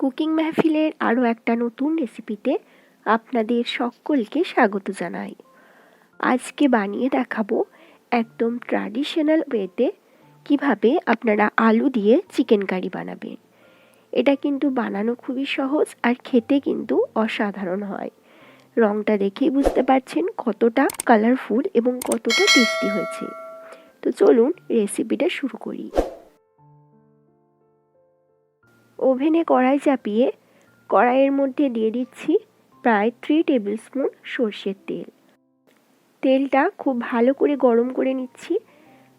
Cooking মেহফিলের আরও একটা নতুন রেসিপিতে আপনাদের সকলকে স্বাগত জানাই। আজকে বানিয়ে দেখাবো একদম ট্র্যাডিশনাল ওয়েতে কিভাবে আপনারা আলু দিয়ে চিকেন কারি বানাবেন। এটা কিন্তু বানানো খুবই সহজ আর খেতে কিন্তু অসাধারণ হয়। রঙটা দেখেই বুঝতে পারছেন কতটা কালারফুল এবং কতটা টেস্টি হয়েছে। তো চলুন রেসিপিটা শুরু করি। ওভেনে কড়াই চাপিয়ে কড়াইয়ের মধ্যে দিয়ে দিচ্ছি প্রায় 3 টেবিল স্পুন সর্ষের তেল। তেলটা খুব ভালো করে গরম করে নিচ্ছি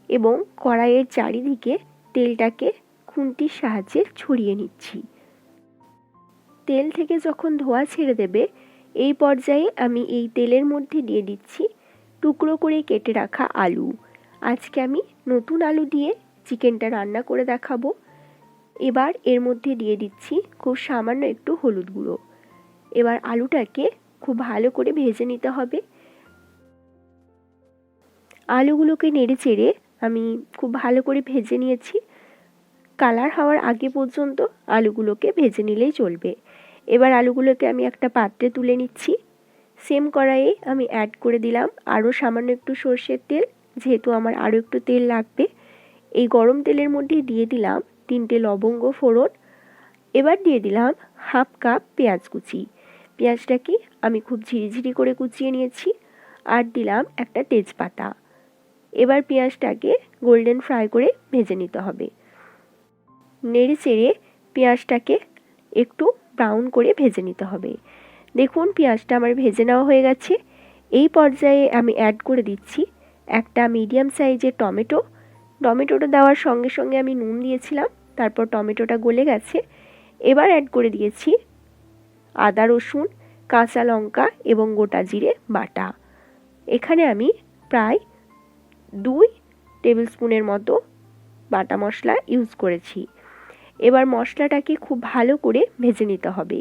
এবং কড়াইয়ের চারিদিকে তেলটাকে খুন্তির সাহায্যে ছড়িয়ে নিচ্ছি। তেল থেকে যখন ধোঁয়া ছেড়ে দেবে এই পর্যায়ে আমি এই তেলের মধ্যে দিয়ে দিচ্ছি টুকরো করে কেটে রাখা আলু। আজকে আমি নতুন আলু দিয়ে চিকেনটা রান্না করে দেখাবো। এবার এর মধ্যে দিয়ে দিচ্ছি খুব সামান্য একটু হলুদ গুঁড়ো। এবার আলুটাকে খুব ভালো করে ভেজে নিতে হবে। আলুগুলোকে নেড়ে চেড়ে আমি খুব ভালো করে ভেজে নিয়েছি। কালার হওয়ার আগে পর্যন্ত আলুগুলোকে ভেজে নিলেই চলবে। এবার আলুগুলোকে আমি একটা পাত্রে তুলে নিচ্ছি। সেম কড়াইয়ে আমি অ্যাড করে দিলাম আরও সামান্য একটু সর্ষের তেল, যেহেতু আমার আরও একটু তেল লাগবে। এই গরম তেলের মধ্যে দিয়ে দিলাম 3টে লবঙ্গ ফোড়ন। এবার দিয়ে দিলাম হাফ কাপ পেঁয়াজ কুচি। পেঁয়াজটাকে আমি খুব ঝিরিঝিরি করে কুচিয়ে নিয়েছি। আর দিলাম একটা তেজপাতা। এবার পেঁয়াজটাকে গোল্ডেন ফ্রাই করে ভেজে নিতে হবে। নেড়ে চেড়ে পেঁয়াজটাকে একটু ব্রাউন করে ভেজে নিতে হবে। দেখুন পেঁয়াজটা আমার ভেজে নেওয়া হয়ে গেছে। এই পর্যায়ে আমি অ্যাড করে দিচ্ছি একটা মিডিয়াম সাইজের টমেটো। টমেটোটা দেওয়ার সঙ্গে সঙ্গে আমি নুন দিয়েছিলাম, তারপর টমেটোটা গলে গেছে। এবার অ্যাড করে দিয়েছি আদা রসুন কাঁচা লঙ্কা এবং গোটা জিরে বাটা। এখানে আমি প্রায় 2 টেবিল স্পুনের মতো বাটা মশলা ইউজ করেছি। এবার মশলাটাকে খুব ভালো করে ভেজে নিতে হবে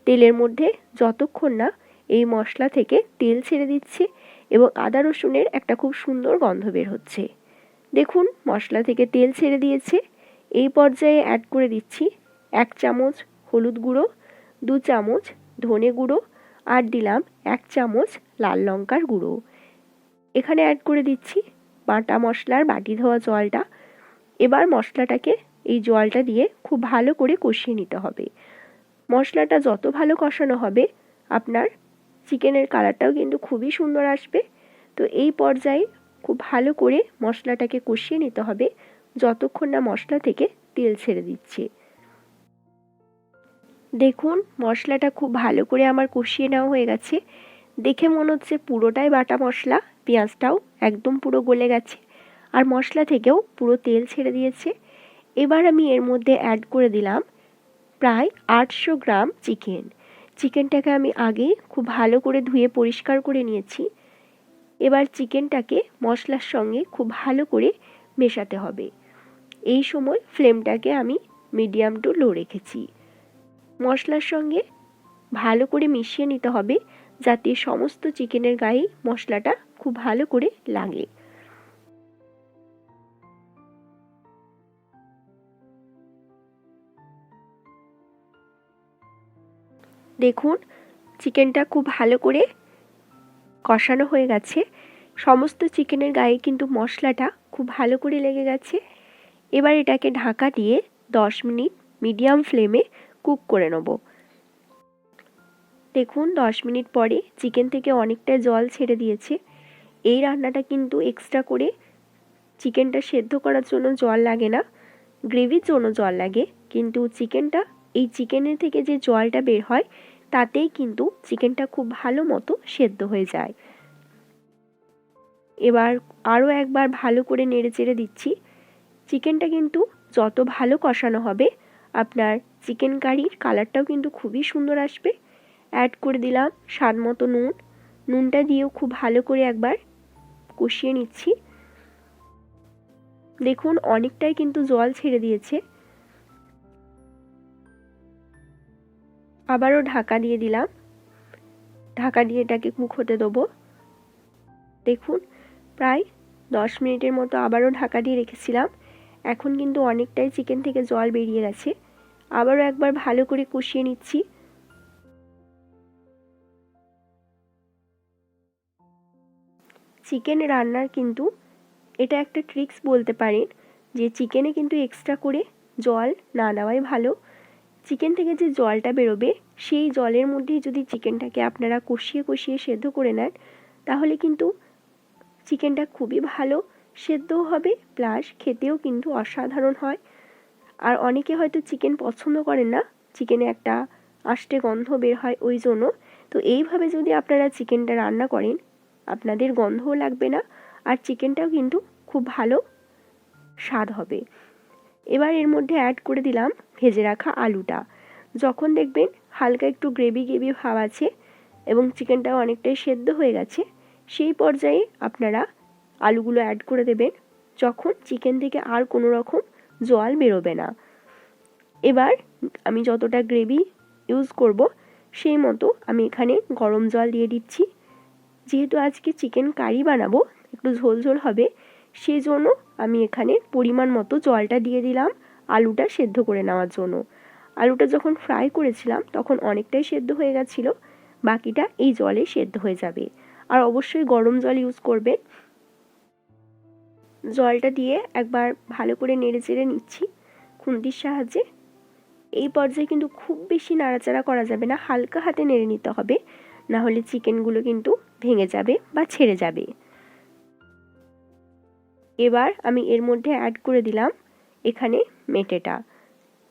তেলের মধ্যে, যতক্ষণ না এই মশলা থেকে তেল ছেড়ে দিচ্ছে এবং আদা রসুনের একটা খুব সুন্দর গন্ধ বের হচ্ছে। দেখুন মশলা থেকে তেল ছেড়ে দিয়েছে। এই পর্যায়ে অ্যাড করে দিচ্ছি 1 চামচ হলুদ গুঁড়ো, 2 চামচ ধনে গুঁড়ো আর দিলাম 1 চামচ লাল লঙ্কার গুঁড়ো। এখানে অ্যাড করে দিচ্ছি বাটা মশলার বাটি ধোয়া জলটা। এবার মশলাটাকে এই জলটা দিয়ে খুব ভালো করে কষিয়ে নিতে হবে। মশলাটা যত ভালো কষানো হবে আপনার চিকেনের কালারটাও কিন্তু খুবই সুন্দর আসবে। তো এই পর্যায়ে খুব ভালো করে মশলাটাকে কষিয়ে নিতে হবে যতক্ষণ না মশলা থেকে তেল ছেড়ে দিচ্ছে। দেখুন মশলাটা খুব ভালো করে আমার কষিয়ে নেওয়া হয়ে গেছে। দেখে মনে হচ্ছে পুরোটাই বাটা মশলা। পেঁয়াজটাও একদম পুরো গলে গেছে আর মশলা থেকেও পুরো তেল ছেড়ে দিয়েছে। এবার আমি এর মধ্যে অ্যাড করে দিলাম প্রায় 800 গ্রাম চিকেন। চিকেনটাকে আমি আগে খুব ভালো করে ধুয়ে পরিষ্কার করে নিয়েছি। এবার চিকেনটাকে মশলার সঙ্গে খুব ভালো করে মেশাতে হবে। এই সময় ফ্লেমটাকে আমি মিডিয়াম টু লো রেখেছি। মশলার সঙ্গে ভালো করে মিশিয়ে নিতে হবে যাতে সমস্ত চিকেনের গায়ে মশলাটা খুব ভালো করে লাগে। দেখুন চিকেনটা খুব ভালো করে কষানো হয়ে গেছে। সমস্ত চিকেনের গায়ে কিন্তু মশলাটা খুব ভালো করে লেগে গেছে। এবার এটাকে ঢাকা দিয়ে 10 মিনিট মিডিয়াম ফ্লেমে কুক করে নেব। দেখুন 10 মিনিট পরে চিকেন থেকে অনেকটা জল ছেড়ে দিয়েছে। এই রান্নাটা কিন্তু এক্সট্রা করে চিকেনটা সেদ্ধ করার জন্য জল লাগে না, গ্রেভির জন্য জল লাগে, কিন্তু এই চিকেনের থেকে যে জলটা বের হয় তাতেই কিন্তু চিকেনটা খুব ভালো মতো সেদ্ধ হয়ে যায়। এবার আরও একবার ভালো করে নেড়েচেড়ে দিচ্ছি। চিকেনটা কিন্তু যত ভালো কষানো হবে আপনার চিকেন কারির কালারটাও কিন্তু খুবই সুন্দর আসবে। অ্যাড করে দিলাম স্বাদ মতো নুন। নুনটা দিয়েও খুব ভালো করে একবার কষিয়ে নিচ্ছি। দেখুন অনেকটাই কিন্তু জল ছেড়ে দিয়েছে। আবারও ঢাকা দিয়ে দিলাম। ঢাকা দিয়ে এটাকে কুক হতে দেবো। দেখুন প্রায় 10 মিনিটের মতো আবারও ঢাকা দিয়ে রেখেছিলাম। এখন কিন্তু অনেকটাই চিকেন থেকে জল বেরিয়ে গেছে। আবারও একবার ভালো করে কষিয়ে নিচ্ছি। চিকেন রান্নার কিন্তু এটা একটা ট্রিক্স বলতে পারেন যে চিকেনে কিন্তু এক্সট্রা করে জল না দেওয়াই ভালো। চিকেন থেকে যে জলটা বেরোবে সেই জলের মধ্যেই যদি চিকেনটাকে আপনারা কষিয়ে কষিয়ে সেদ্ধ করে নেন তাহলে কিন্তু চিকেনটা খুবই ভালো সেদ্ধও হবে, প্লাস খেতেও কিন্তু অসাধারণ হয়। আর অনেকে হয়তো চিকেন পছন্দ করেন না, চিকেনে একটা আষ্টে গন্ধ বের হয় ওই জন্য। তো এইভাবে যদি আপনারা চিকেনটা রান্না করেন আপনাদের গন্ধও লাগবে না, আর চিকেনটাও কিন্তু খুব ভালো স্বাদ হবে। এবার এর মধ্যে অ্যাড করে দিলাম ভেজে রাখা আলুটা। যখন দেখবেন হালকা একটু গ্রেভি গ্রেভি ভাব আছে এবং চিকেনটাও অনেকটাই সেদ্ধ হয়ে গেছে, সেই পর্যায়ে আপনারা আলুগুলো অ্যাড করে দেবেন যখন চিকেন থেকে আর কোনো রকম জল বেরোবে না। এবার আমি যতটা গ্রেভি ইউজ করব সেই মতো আমি এখানে গরম জল দিয়ে দিচ্ছি। যেহেতু আজকে চিকেন কারি বানাবো, একটু ঝোল ঝোল হবে, সেই জন্য আমি এখানে পরিমাণ মতো জলটা দিয়ে দিলাম আলুটা সেদ্ধ করে নেওয়ার জন্য। আলুটা যখন ফ্রাই করেছিলাম তখন অনেকটাই সেদ্ধ হয়ে গেছিলো, বাকিটা এই জলে সেদ্ধ হয়ে যাবে। আর অবশ্যই গরম জল ইউজ করবেন। জলটা দিয়ে একবার ভালো করে নেড়ে চেড়ে নিচ্ছি খুন্তির সাহায্যে। এই পর্যায়ে কিন্তু খুব বেশি নাড়াচাড়া করা যাবে না, হালকা হাতে নেড়ে নিতে হবে, না হলে চিকেনগুলো কিন্তু ভেঙে যাবে বা ছেড়ে যাবে। এবার আমি এর মধ্যে অ্যাড করে দিলাম এখানে মেটেটা।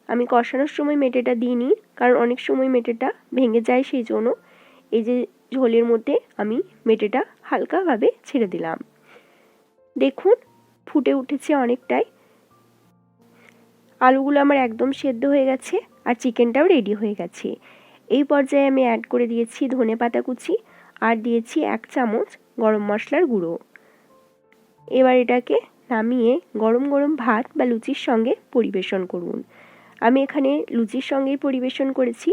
আমি কষানোর সময় মেটেটা দিইনি, কারণ অনেক সময় মেটেটা ভেঙে যায়, সেই জন্য এই যে ঝোলের মধ্যে আমি মেটেটা হালকাভাবে ছেড়ে দিলাম। দেখুন ফুটে উঠেছে অনেকটাই, আলুগুলো আমার একদম সেদ্ধ হয়ে গেছে আর চিকেনটাও রেডি হয়ে গেছে। এই পর্যায়ে আমি অ্যাড করে দিয়েছি ধনেপাতা কুচি আর দিয়েছি 1 চামচ গরম মশলার গুঁড়ো। এবার এটাকে নামিয়ে গরম গরম ভাত বা লুচির সঙ্গে পরিবেশন করুন। আমি এখানে লুচির সঙ্গেই পরিবেশন করেছি।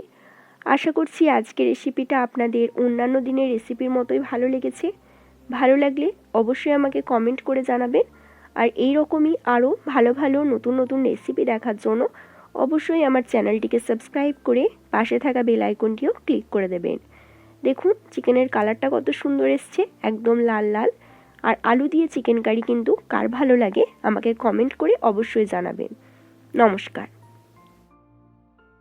আশা করছি আজকের রেসিপিটা আপনাদের অন্যান্য দিনের রেসিপির মতোই ভালো লেগেছে। ভালো লাগলে অবশ্যই আমাকে কমেন্ট করে জানাবেন। আর এই রকমই আরও ভালো ভালো নতুন নতুন রেসিপি দেখার জন্য অবশ্যই আমার চ্যানেলটিকে সাবস্ক্রাইব করে পাশে থাকা বেল আইকনটিও ক্লিক করে দেবেন। দেখুন চিকেনের কালারটা কত সুন্দর এসছে, একদম লাল লাল। আর আলু দিয়ে চিকেন কারি কিন্তু কার ভালো লাগে আমাকে কমেন্ট করে অবশ্যই জানাবেন। নমস্কার।